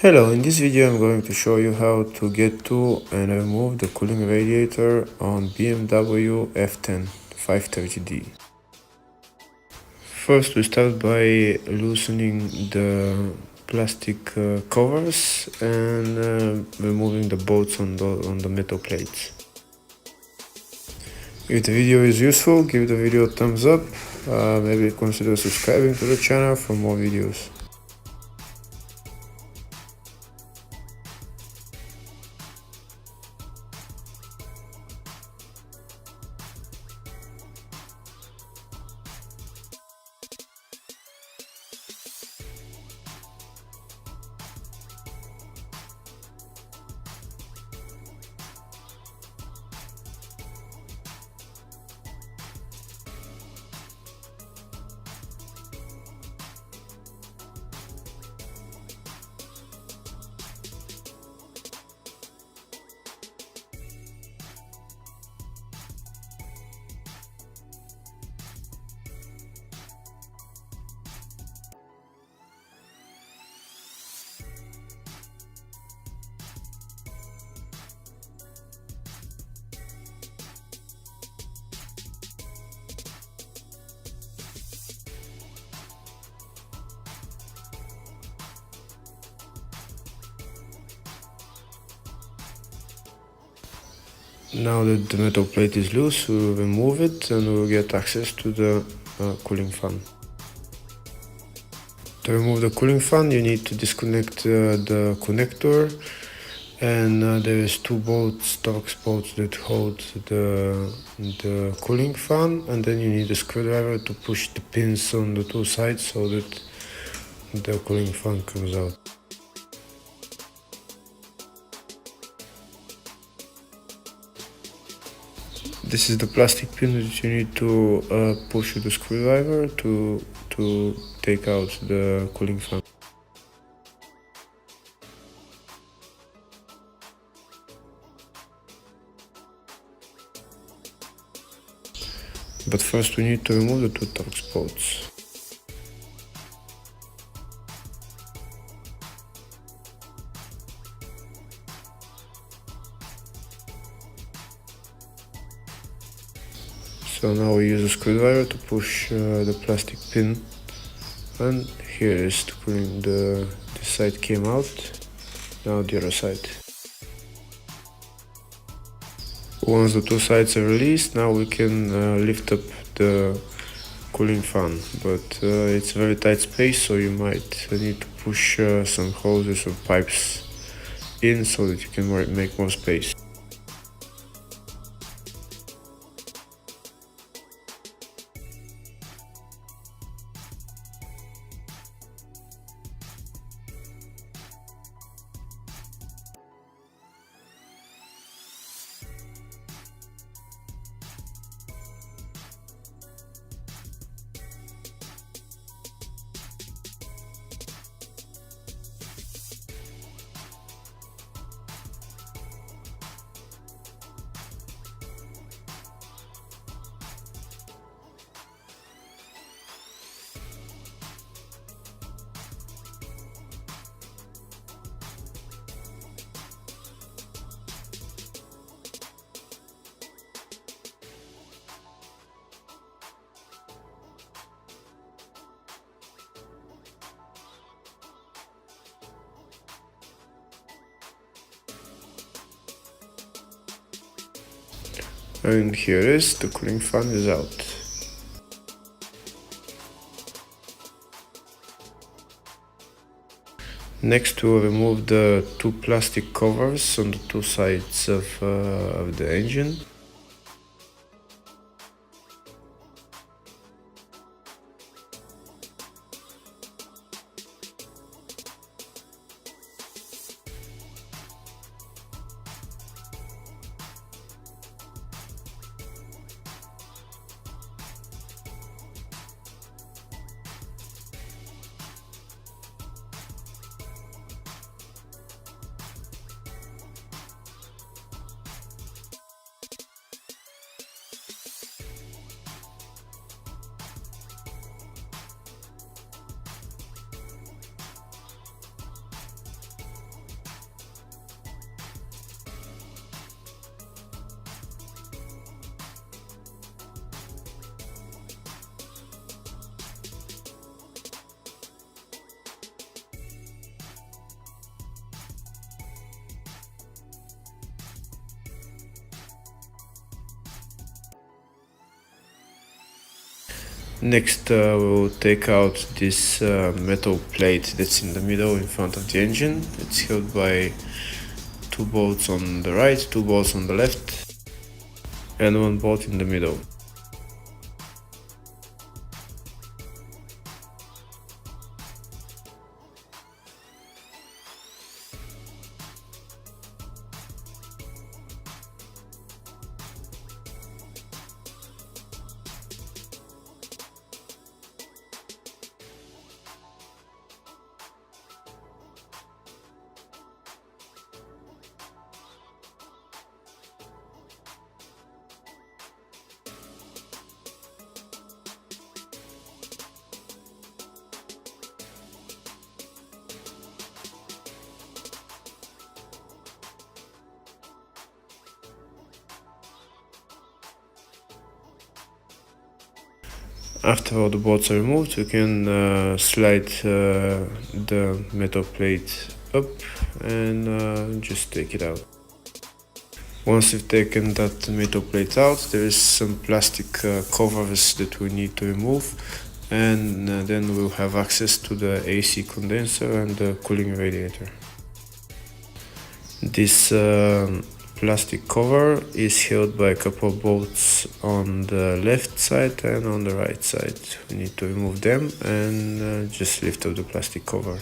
Hello, in this video I'm going to show you how to get to and remove the cooling radiator on BMW F10 530D. First we start by loosening the plastic covers and removing the bolts on the metal plates. If the video is useful, give the video a thumbs up, maybe consider subscribing to the channel for more videos. Now that the metal plate is loose, we will remove it and we will get access to the cooling fan. To remove the cooling fan, you need to disconnect the connector, and there is two bolts, Torx bolts, that hold the cooling fan, and then you need a screwdriver to push the pins on the two sides so that the cooling fan comes out. This is the plastic pin that you need to push with the screwdriver to take out the cooling fan. But first we need to remove the two Torx bolts. So now we use a screwdriver to push the plastic pin, and here is the cooling. This side came out, now the other side. Once the two sides are released, now we can lift up the cooling fan, but it's a very tight space, so you might need to push some hoses or pipes in so that you can make more space. And here is the cooling fan is out. Next we will remove the two plastic covers on the two sides of the engine. Next, we'll take out this metal plate that's in the middle in front of the engine. It's held by 2 bolts on the right, 2 bolts on the left, and 1 bolt in the middle. After all the bolts are removed, we can slide the metal plate up and just take it out. Once we've taken that metal plate out, there is some plastic covers that we need to remove, and then we'll have access to the AC condenser and the cooling radiator. This plastic cover is held by a couple of bolts on the left side and on the right side. We need to remove them and just lift up the plastic cover.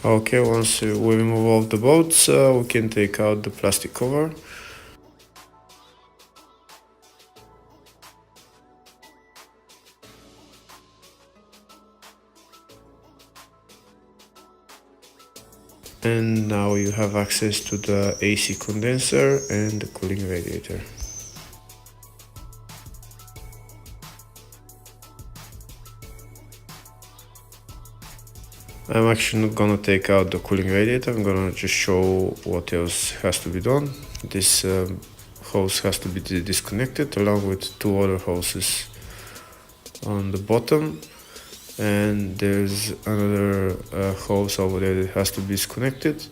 Okay, once we remove all the bolts, we can take out the plastic cover. And now you have access to the AC condenser and the cooling radiator. I'm actually not gonna take out the cooling radiator, I'm gonna just show what else has to be done. This hose has to be disconnected along with 2 other hoses on the bottom, and there's another hose over there that has to be disconnected.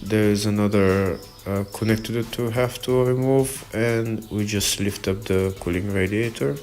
There's another connector that we have to remove, and we just lift up the cooling radiator.